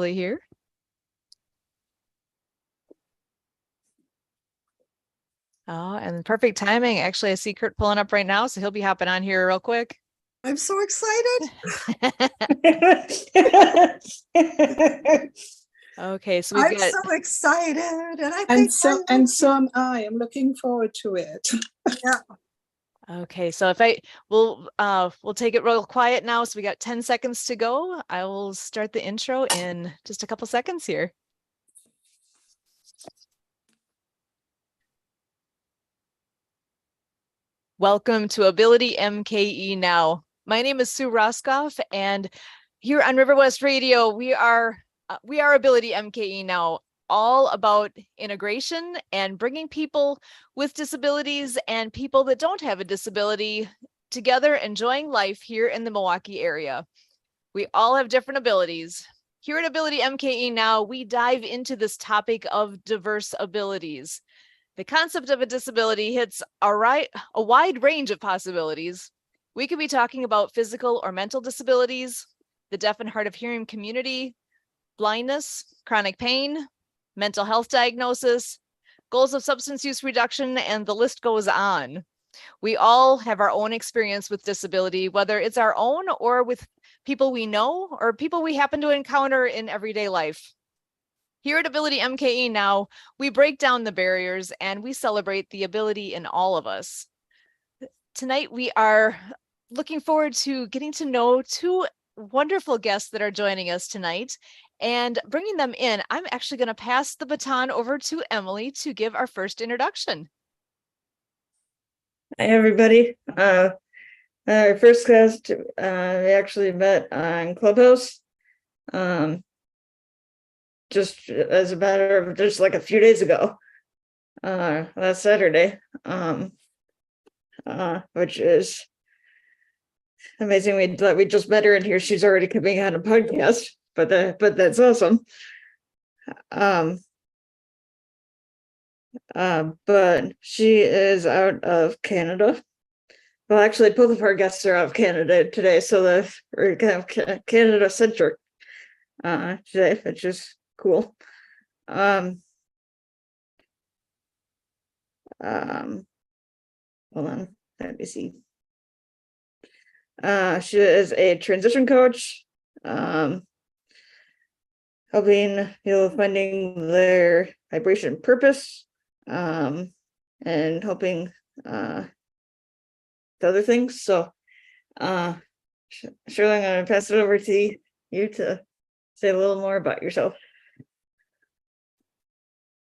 here. Oh, and perfect timing. Actually, I see Kurt pulling up right now, so he'll be hopping on here real quick. I'm so excited. Okay, so I'm so excited, and I think so am I. I'm looking forward to it. Yeah. Okay, so we'll take it real quiet now. So we got 10 seconds to go. I will start the intro in just a couple seconds here. Welcome to AbiiltyMKE Now. My name is Sue Roskoff, and here on River West Radio, we are AbiiltyMKE Now, all about integration and bringing people with disabilities and people that don't have a disability together, enjoying life here in the Milwaukee area. We all have different abilities. Here at AbiiltyMKE Now, we dive into this topic of diverse abilities. The concept of a disability hits a wide range of possibilities. We could be talking about physical or mental disabilities, the deaf and hard of hearing community, blindness, chronic pain, mental health diagnosis, goals of substance use reduction, and the list goes on. We all have our own experience with disability, whether it's our own or with people we know or people we happen to encounter in everyday life. Here at AbiiltyMKE Now, we break down the barriers and we celebrate the ability in all of us. Tonight, we are looking forward to getting to know two wonderful guests that are joining us tonight and bringing them in. I'm actually going to pass the baton over to Emily to give our first introduction. Hi, everybody. Our first guest, we actually met on Clubhouse. Just as a matter of just like a few days ago, last Saturday, which is amazing. We just met her, and here she's already coming on a podcast. But that's awesome. But she is out of Canada. Well, actually, both of our guests are out of Canada today, so we're kind of Canada centric today, which is cool. Hold on, let me see. She is a transition coach, helping people finding their vibration purpose, and helping the other things. So, Shirley, I'm going to pass it over to you to say a little more about yourself.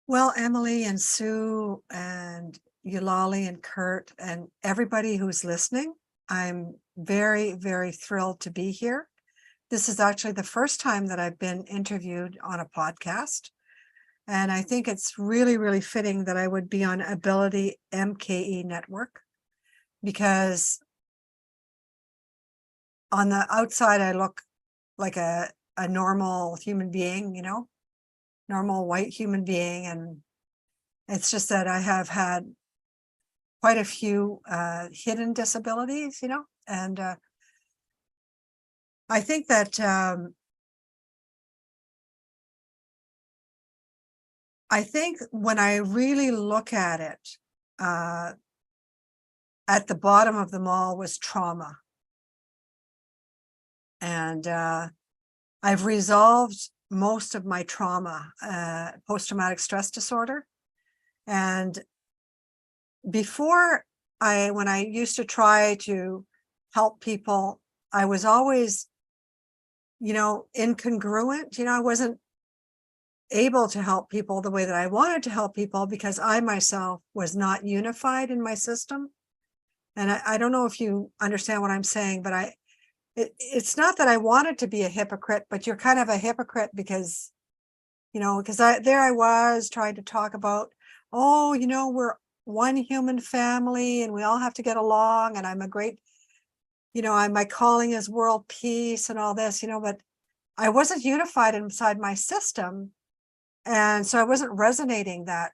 Well, Emily and Sue and Eulalie and Kurt and everybody who's listening, I'm very, very thrilled to be here. This is actually the first time that I've been interviewed on a podcast. And I think it's really, really fitting that I would be on AbiiltyMKE Network, because on the outside, I look like a normal human being, normal white human being. And it's just that I have had quite a few hidden disabilities, and I think that when I really look at it, at the bottom of them all was trauma. And I've resolved most of my trauma, post-traumatic stress disorder. And before when I used to try to help people, I was always, incongruent. I wasn't able to help people the way that I wanted to help people because I myself was not unified in my system. And I don't know if you understand what I'm saying, but it's not that I wanted to be a hypocrite, but you're kind of a hypocrite because, because I was trying to talk about, we're one human family and we all have to get along. And I'm a great, my calling is world peace and all this, but I wasn't unified inside my system. And so I wasn't resonating the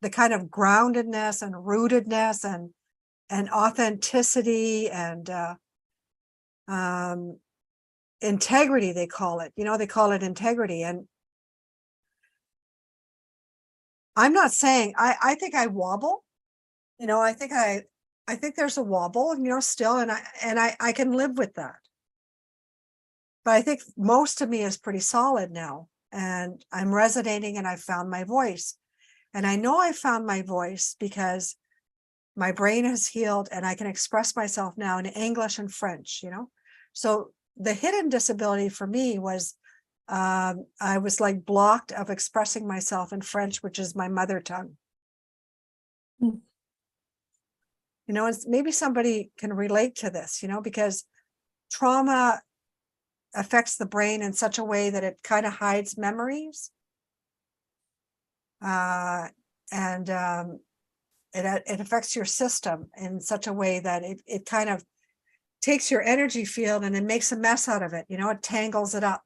kind of groundedness and rootedness and authenticity and integrity, they call it, they call it integrity. And I'm not saying, I think I wobble, I think there's a wobble, still, and I can live with that. But I think most of me is pretty solid now, and I'm resonating, and I found my voice. And I know I found my voice because my brain has healed and I can express myself now in English and French, So the hidden disability for me was I was like blocked of expressing myself in French, which is my mother tongue. It's, maybe somebody can relate to this, because trauma affects the brain in such a way that it kind of hides memories. It affects your system in such a way that it kind of takes your energy field and it makes a mess out of it. It tangles it up.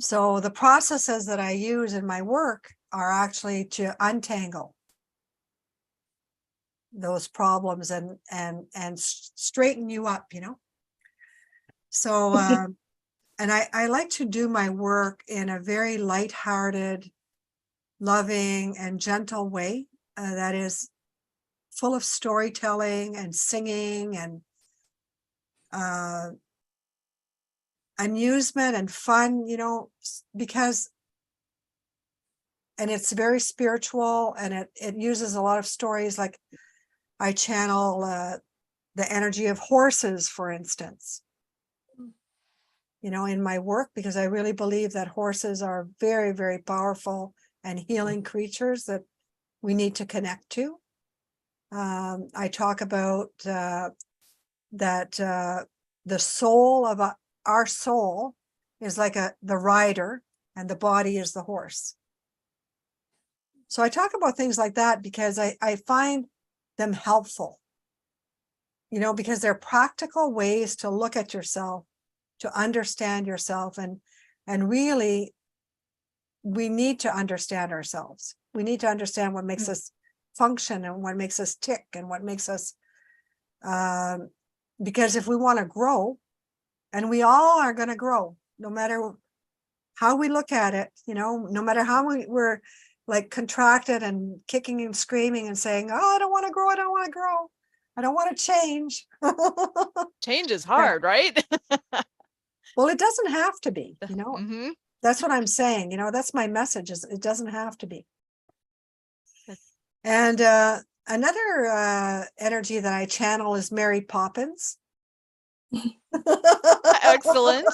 So the processes that I use in my work are actually to untangle those problems and straighten you up, So, and I like to do my work in a very lighthearted, loving, and gentle way that is full of storytelling and singing and amusement and fun, because, and it's very spiritual, and it uses a lot of stories. Like I channel the energy of horses, for instance, in my work, because I really believe that horses are very, very powerful and healing creatures that we need to connect to. I talk about that the soul of our soul is like the rider, and the body is the horse. So I talk about things like that because I find them helpful, because they're practical ways to look at yourself, to understand yourself, and really we need to understand ourselves. We need to understand what makes us function and what makes us tick and what makes us, because if we want to grow, and we all are going to grow, no matter how we look at it, no matter how we're like contracted and kicking and screaming and saying, oh, I don't want to grow. I don't want to grow. I don't want to change. Change is hard, right? Well, it doesn't have to be, Mm-hmm. That's what I'm saying. That's my message, is it doesn't have to be. And another energy that I channel is Mary Poppins. Excellent.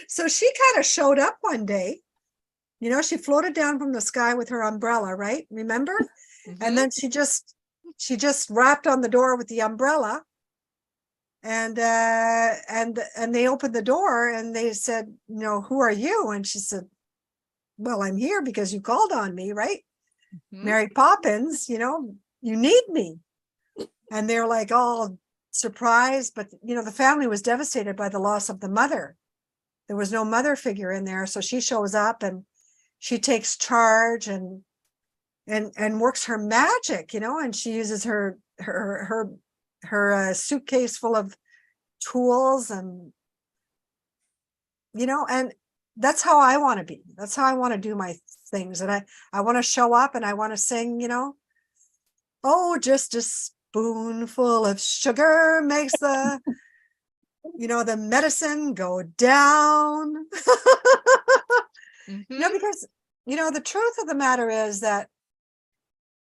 So she kind of showed up one day. She floated down from the sky with her umbrella, right? Remember? Mm-hmm. And then she just rapped on the door with the umbrella. And they opened the door and they said, who are you? And she said, well, I'm here because you called on me, right? Mm-hmm. Mary Poppins, you need me. And they're like all surprised, but the family was devastated by the loss of the mother. There was no mother figure in there. So she shows up and she takes charge and works her magic, and she uses her suitcase full of tools, and and that's how I want to be. That's how I want to do my things. And I want to show up and I want to sing, oh, just a spoonful of sugar makes the the medicine go down. Mm-hmm. Because the truth of the matter is that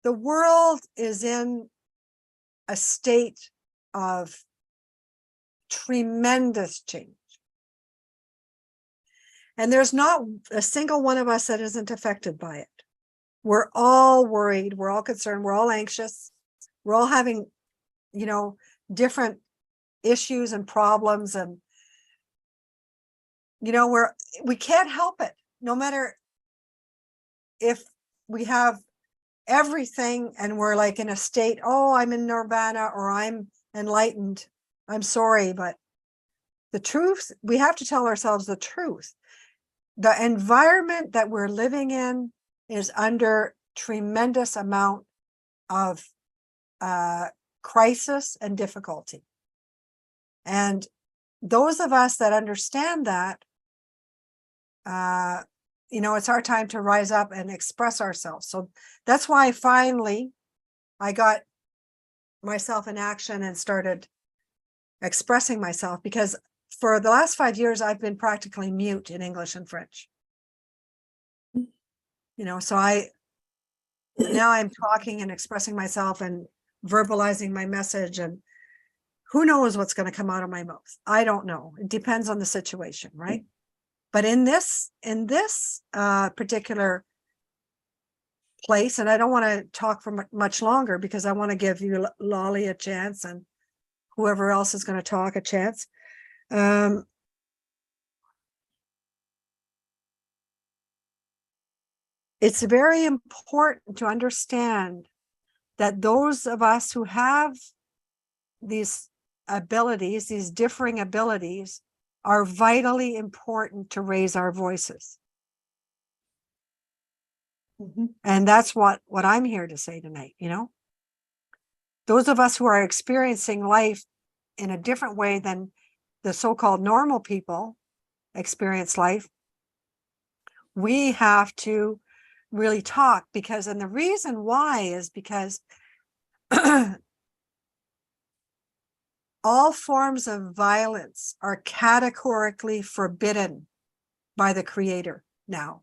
the world is in a state of tremendous change. And there's not a single one of us that isn't affected by it. We're all worried. We're all concerned. We're all anxious. We're all having, different issues and problems. And, we can't help it. No matter if we have everything and we're like in a state, oh, I'm in nirvana or I'm enlightened. I'm sorry, but the truth, we have to tell ourselves the truth. The environment that we're living in is under tremendous amount of crisis and difficulty. And those of us that understand that, it's our time to rise up and express ourselves. So that's why finally I got myself in action and started expressing myself, because for the last 5 years, I've been practically mute in English and French. So now I'm talking and expressing myself and verbalizing my message, and who knows what's going to come out of my mouth? I don't know. It depends on the situation, right? But in this particular place, and I don't want to talk for much longer because I want to give you Lolly a chance and whoever else is going to talk a chance. It's very important to understand that those of us who have these abilities, these differing abilities, are vitally important to raise our voices. And that's what I'm here to say tonight. Those of us who are experiencing life in a different way than the so-called normal people experience life, we have to really talk, and the reason why is because all forms of violence are categorically forbidden by the Creator now.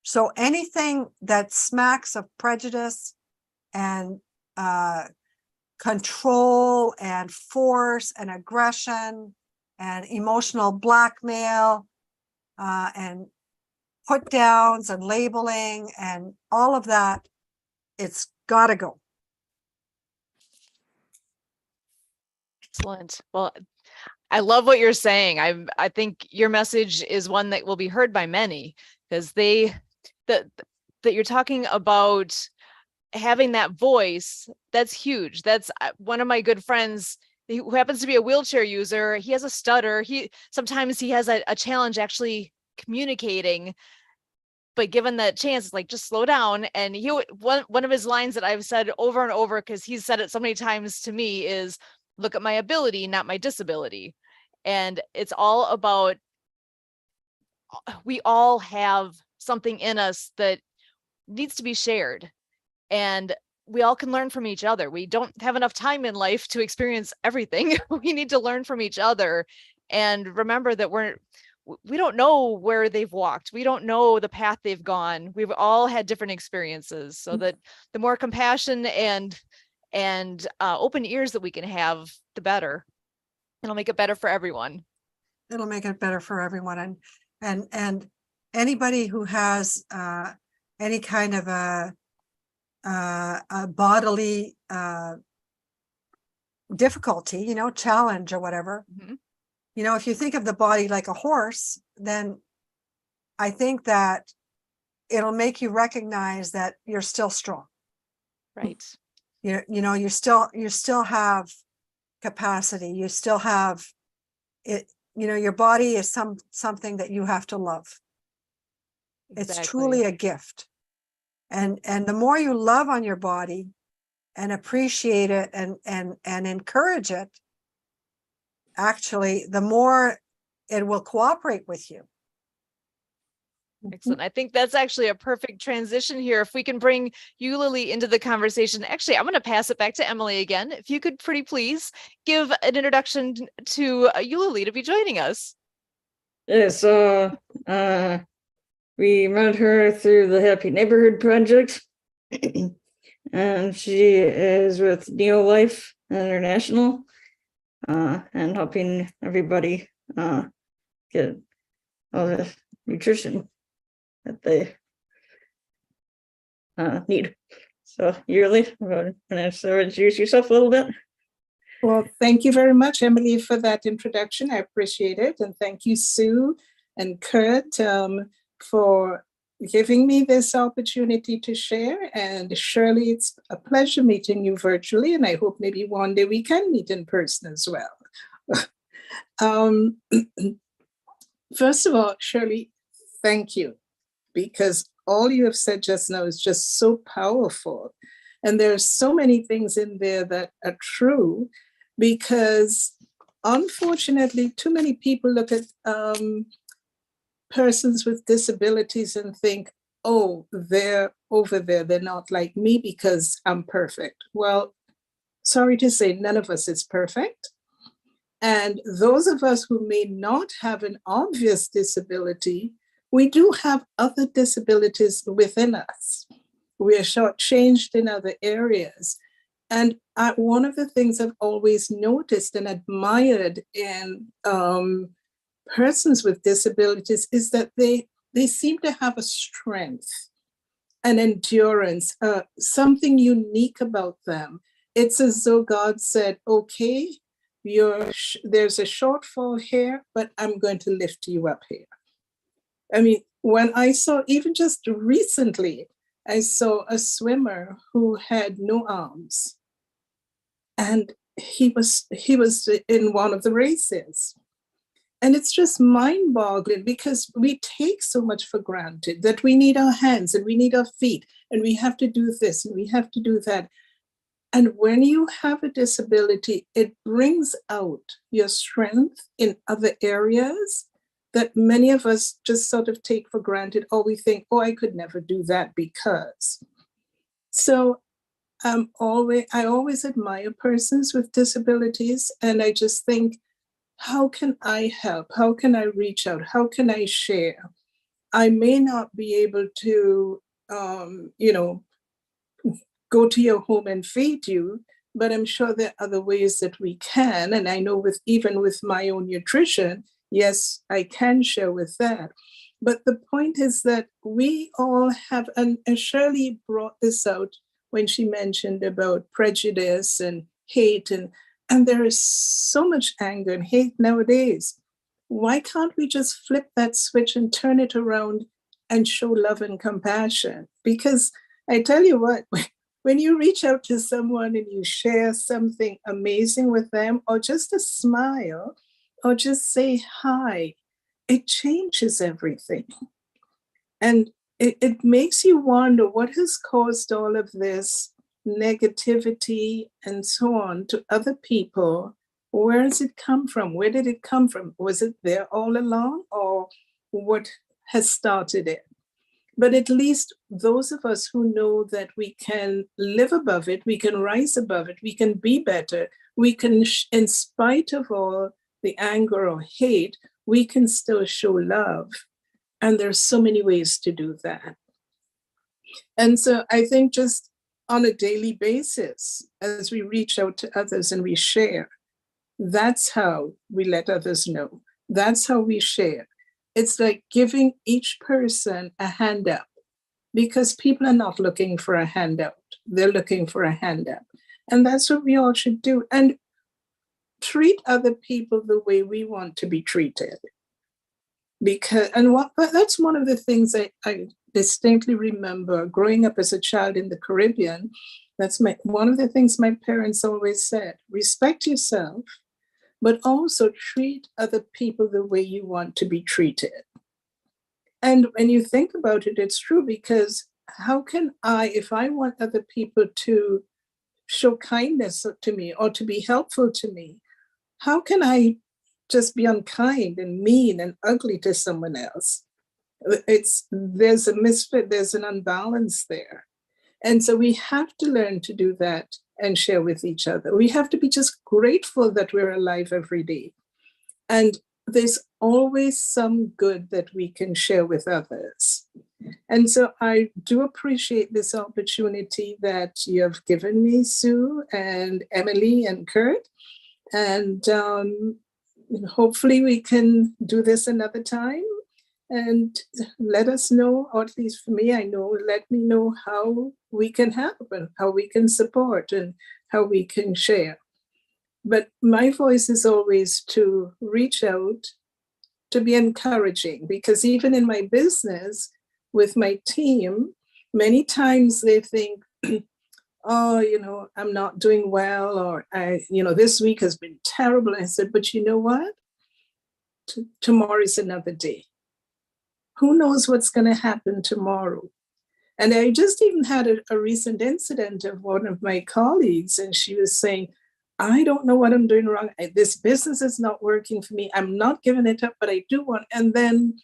So anything that smacks of prejudice and control and force and aggression and emotional blackmail and put downs and labeling and all of that, it's got to go. Excellent. Well, I love what you're saying. I think your message is one that will be heard by many, because that you're talking about having that voice. That's huge. That's one of my good friends who happens to be a wheelchair user. He has a stutter. Sometimes he has a challenge actually communicating, but given that chance, it's like, just slow down. And one of his lines that I've said over and over, because he's said it so many times to me, is, look at my ability, not my disability. And it's all about, we all have something in us that needs to be shared, and we all can learn from each other. We don't have enough time in life to experience everything. We need to learn from each other and remember that we don't know where they've walked. We don't know the path they've gone. We've all had different experiences, so that the more compassion and open ears that we can have, the better. It'll make it better for everyone. It'll make it better for everyone. And anybody who has any kind of a bodily difficulty, challenge or whatever, if you think of the body like a horse, then I think that it'll make you recognize that you're still strong. Right. You still have capacity. You still have it. Your body is something that you have to love. Exactly. It's truly a gift. And the more you love on your body and appreciate it and encourage it, actually, the more it will cooperate with you. Excellent. I think that's actually a perfect transition here. If we can bring you, Lily, into the conversation. Actually, I'm going to pass it back to Emily again. If you could pretty please give an introduction to you, Lily, to be joining us. Yeah, so we met her through the Happy Neighborhood Project, and she is with Neo Life International, and helping everybody get all the nutrition that they need. So, Yurli, I'm going to introduce yourself a little bit. Well, thank you very much, Emily, for that introduction. I appreciate it. And thank you, Sue and Kurt, for giving me this opportunity to share. And Shirley, it's a pleasure meeting you virtually. And I hope maybe one day we can meet in person as well. First of all, Shirley, thank you, because all you have said just now is just so powerful. And there are so many things in there that are true, because unfortunately, too many people look at persons with disabilities and think, oh, they're over there, they're not like me because I'm perfect. Well, sorry to say, none of us is perfect. And those of us who may not have an obvious disability, we do have other disabilities within us. We are shortchanged in other areas. And one of the things I've always noticed and admired in persons with disabilities is that they seem to have a strength, an endurance, something unique about them. It's as though God said, okay, there's a shortfall here, but I'm going to lift you up here. I mean, when I saw, even just recently, I saw a swimmer who had no arms, and he was in one of the races. And it's just mind-boggling because we take so much for granted that we need our hands and we need our feet and we have to do this and we have to do that. And when you have a disability, it brings out your strength in other areas that many of us just sort of take for granted, or we think, oh, I could never do that because. So I always admire persons with disabilities, and I just think, how can I help? How can I reach out? How can I share? I may not be able to, go to your home and feed you, but I'm sure there are other ways that we can. And I know even with my own nutrition, yes, I can share with that. But the point is that we all have, and Shirley brought this out when she mentioned about prejudice and hate, and there is so much anger and hate nowadays. Why can't we just flip that switch and turn it around and show love and compassion? Because I tell you what, when you reach out to someone and you share something amazing with them, or just a smile, or just say hi, it changes everything. And it makes you wonder what has caused all of this negativity and so on to other people. Where has it come from? Where did it come from? Was it there all along, or what has started it? But at least those of us who know that we can live above it, we can rise above it, we can be better, we can, in spite of all the anger or hate, we can still show love. And there's so many ways to do that. And so I think just on a daily basis, as we reach out to others and we share, that's how we let others know. That's how we share. It's like giving each person a hand up, because people are not looking for a handout. They're looking for a hand up. And that's what we all should do. And treat other people the way we want to be treated. That's one of the things I distinctly remember growing up as a child in the Caribbean. That's one of the things my parents always said: respect yourself, but also treat other people the way you want to be treated. And when you think about it, it's true, because how can if I want other people to show kindness to me or to be helpful to me, how can I just be unkind and mean and ugly to someone else? There's a misfit, there's an unbalance there. And so we have to learn to do that and share with each other. We have to be just grateful that we're alive every day. And there's always some good that we can share with others. And so I do appreciate this opportunity that you have given me, Sue and Emily and Kurt. And hopefully we can do this another time. And let us know, or at least for me, let me know how we can help and how we can support and how we can share. But my voice is always to reach out, to be encouraging, because even in my business with my team, many times they think, oh, I'm not doing well, or this week has been terrible. I said, but you know what? Tomorrow is another day. Who knows what's going to happen tomorrow? And I just even had a recent incident of one of my colleagues, and she was saying, I don't know what I'm doing wrong. This business is not working for me. I'm not giving it up, but I do want. And then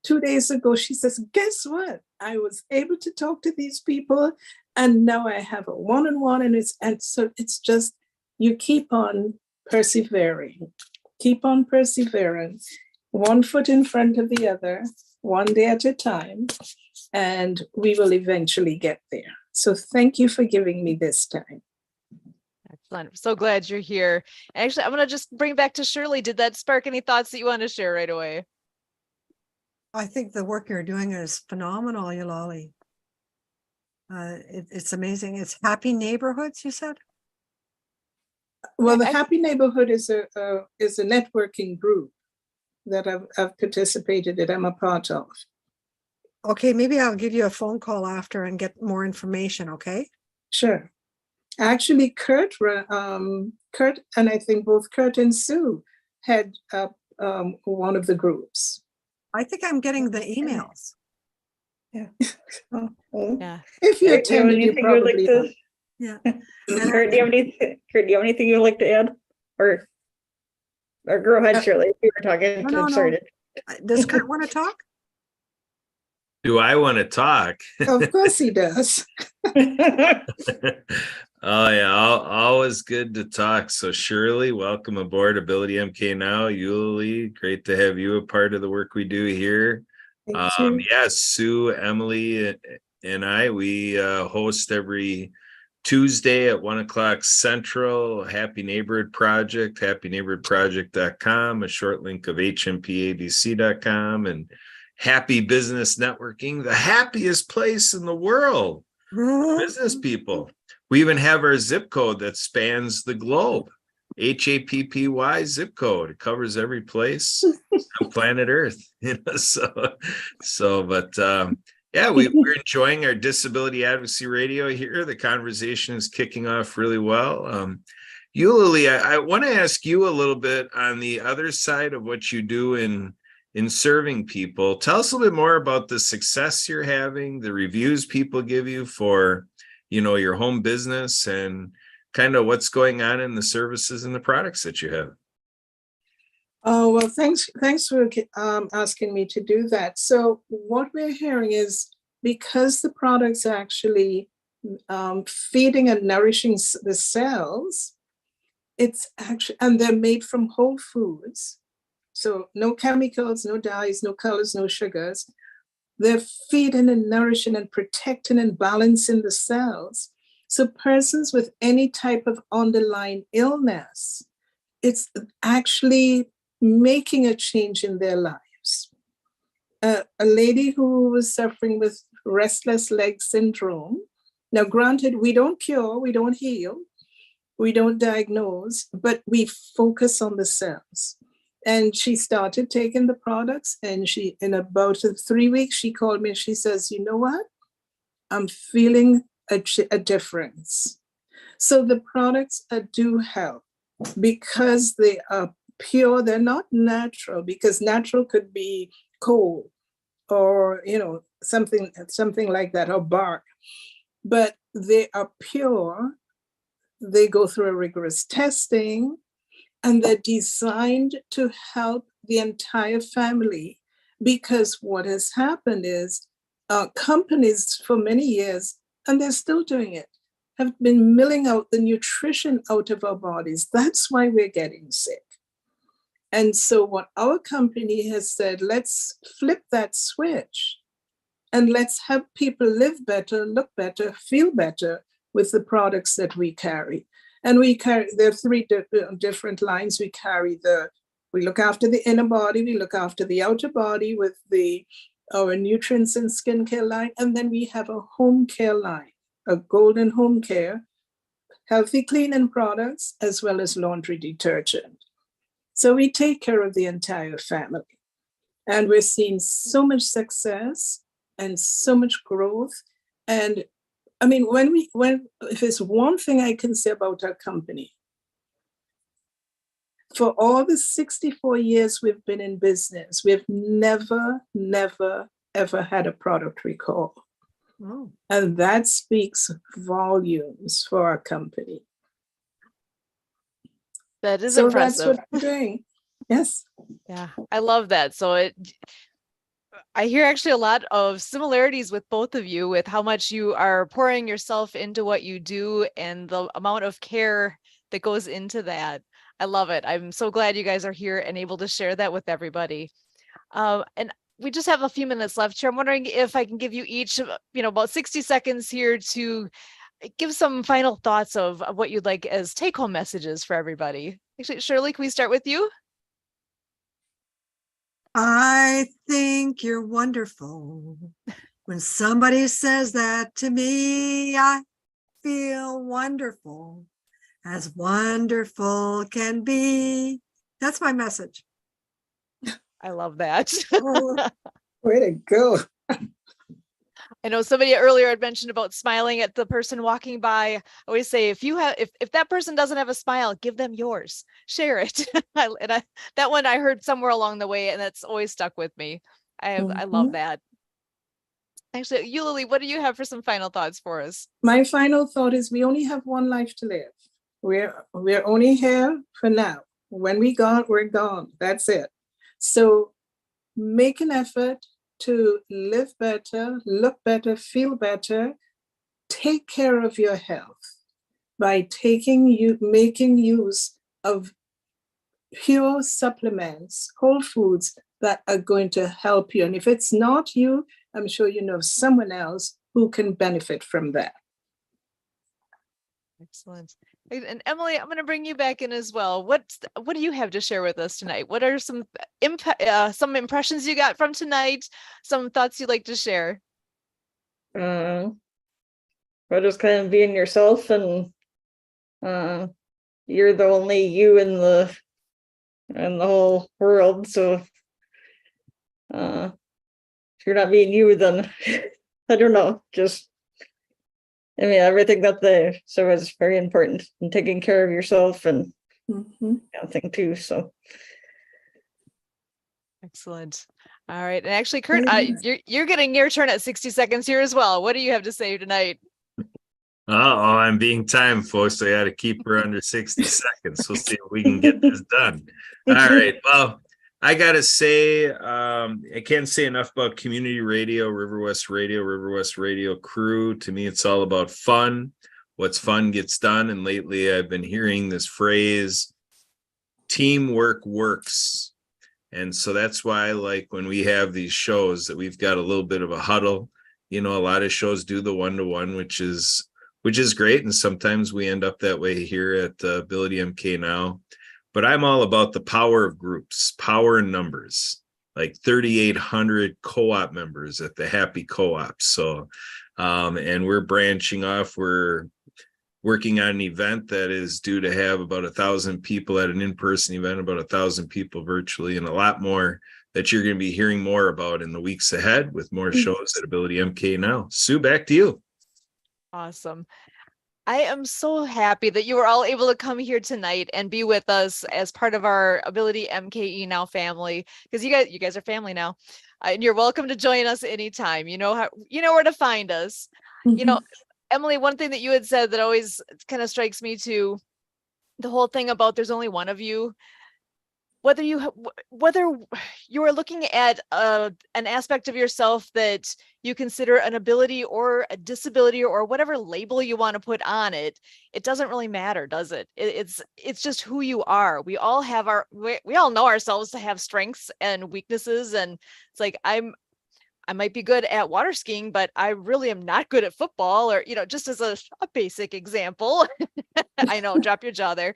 2 days ago, she says, guess what? I was able to talk to these people, and now I have a one-on-one, and so it's just, you keep on persevering, one foot in front of the other, one day at a time, and we will eventually get there. So thank you for giving me this time. Excellent. I'm so glad you're here. Actually, I'm going to just bring back to Shirley. Did that spark any thoughts that you want to share right away? I think the work you're doing is phenomenal, Yulali. It's amazing. It's Happy Neighborhoods, you said? Well, the Happy Neighborhood is a networking group that I've participated in. I'm a part of. Okay, maybe I'll give you a phone call after and get more information, okay? Sure. Actually, Kurt and I think both Kurt and Sue had one of the groups. I think I'm getting the emails. Yeah. Yeah. If you Kurt, do you have attended, you anything you would like probably to? Yeah. Kurt, do you have anything you would like to add? Or go ahead, Shirley. If you were talking. No, I'm sorry. Does Kurt want to talk? Do I want to talk? Of course he does. Oh yeah, always good to talk. So Shirley, welcome aboard AbiiltyMKE Now. Yuli, great to have you a part of the work we do here. Thank you. Yes, Sue, Emily, and I, we host every Tuesday at 1:00 Central, Happy Neighborhood Project, happyneighborhoodproject.com, a short link of hmpabc.com, and Happy Business Networking, the happiest place in the world. Business people. We even have our zip code that spans the globe. HAPPY zip code. It covers every place on planet Earth. Yeah, we're enjoying our disability advocacy radio here. The conversation is kicking off really well. Yuli, I want to ask you a little bit on the other side of what you do in serving people. Tell us a little bit more about the success you're having, the reviews people give you for, your home business, and kind of what's going on in the services and the products that you have. Oh, well, thanks for asking me to do that. So what we're hearing is, because the products are actually feeding and nourishing the cells, it's actually, and they're made from whole foods. So no chemicals, no dyes, no colors, no sugars. They're feeding and nourishing and protecting and balancing the cells. So persons with any type of underlying illness, it's actually making a change in their lives. A lady who was suffering with restless leg syndrome. Now, granted, we don't cure, we don't heal, we don't diagnose, but we focus on the cells. And she started taking the products, and in about 3 weeks, she called me and she says, you know what? I'm feeling a difference. So the products do help because they are pure. They're not natural, because natural could be coal or, something like that, or bark. But they are pure. They go through a rigorous testing, and they're designed to help the entire family, because what has happened is companies for many years, and they're still doing it, have been milling out the nutrition out of our bodies. That's why we're getting sick. And so what our company has said, let's flip that switch and let's help people live better, look better, feel better with the products that we carry. And there are 3 different lines. We look after the inner body, we look after the outer body with our nutrients and skincare line. And then we have a home care line, a golden home care, healthy cleaning products, as well as laundry detergent. So we take care of the entire family. And we're seeing so much success and so much growth. And I mean, if there's one thing I can say about our company, for all the 64 years we've been in business, we've never, ever had a product recall. Oh. And that speaks volumes for our company. That is So that's impressive. what we're doing. Yes. Yeah, I love that. So I hear actually a lot of similarities with both of you with how much you are pouring yourself into what you do and the amount of care that goes into that. I love it. I'm so glad you guys are here and able to share that with everybody. And we just have a few minutes left here. I'm wondering if I can give you each, about 60 seconds here to give some final thoughts of what you'd like as take-home messages for everybody. Actually, Shirley, can we start with you? I think you're wonderful. When somebody says that to me, I feel wonderful, as wonderful can be. That's my message. I love that. Oh, way to go. I know somebody earlier had mentioned about smiling at the person walking by. I always say, if that person doesn't have a smile, give them yours, share it. That one I heard somewhere along the way, and that's always stuck with me. I love Mhm. that. Actually, you, Lily, what do you have for some final thoughts for us? My final thought is we only have one life to live. We're only here for now. When we gone, we're gone. That's it. So make an effort to live better, look better, feel better, take care of your health by making use of pure supplements, whole foods that are going to help you. And if it's not you, I'm sure you know someone else who can benefit from that. Excellent. And Emily, I'm going to bring you back in as well. What do you have to share with us tonight? What are some impressions you got from tonight? Some thoughts you'd like to share? Or just kind of being yourself, and you're the only you in the whole world. So if you're not being you, then I don't know. Everything that they so is very important, and taking care of yourself and thing too. So Excellent. All right. And actually, Kurt, you're getting your turn at 60 seconds here as well. What do you have to say tonight? I'm being time, folks. So I got to keep her under 60 seconds. We'll see if we can get this done. All right. Well, I got to say, I can't say enough about community radio, River West Radio crew. To me, it's all about fun. What's fun gets done. And lately, I've been hearing this phrase, teamwork works. And so that's why I like when we have these shows that we've got a little bit of a huddle. A lot of shows do the one-to-one, which is great. And sometimes we end up that way here at AbiiltyMKE Now. But I'm all about the power of groups, power in numbers, like 3,800 co-op members at the Happy Co-op. So, and we're branching off. We're working on an event that is due to have about 1,000 people at an in-person event, about 1,000 people virtually, and a lot more that you're going to be hearing more about in the weeks ahead with more shows at AbiiltyMKE Now. Sue, back to you. Awesome. I am so happy that you were all able to come here tonight and be with us as part of our AbiiltyMKE Now family, because you guys are family now, and you're welcome to join us anytime. You know where to find us. Emily, one thing that you had said that always kind of strikes me too, the whole thing about there's only one of you. Whether you are looking at an aspect of yourself that you consider an ability or a disability or whatever label you want to put on it, it doesn't really matter, does it? It's just who you are. We all have we all know ourselves to have strengths and weaknesses, and it's like I might be good at water skiing, but I really am not good at football, or, just as a basic example. I know, drop your jaw there.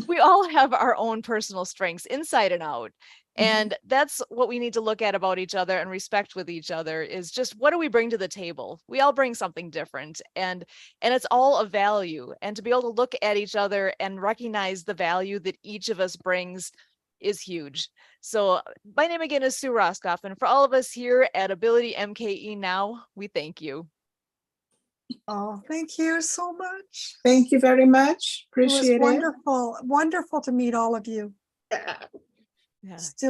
We all have our own personal strengths inside and out. And that's what we need to look at about each other and respect with each other, is just what do we bring to the table? We all bring something different, and it's all of value. And to be able to look at each other and recognize the value that each of us brings is huge. So my name again is Sue Roskoff, and for all of us here at AbiiltyMKE Now, we thank you. Oh, thank you so much. Thank you very much. Appreciate it. It was wonderful to meet all of you. Yeah. Still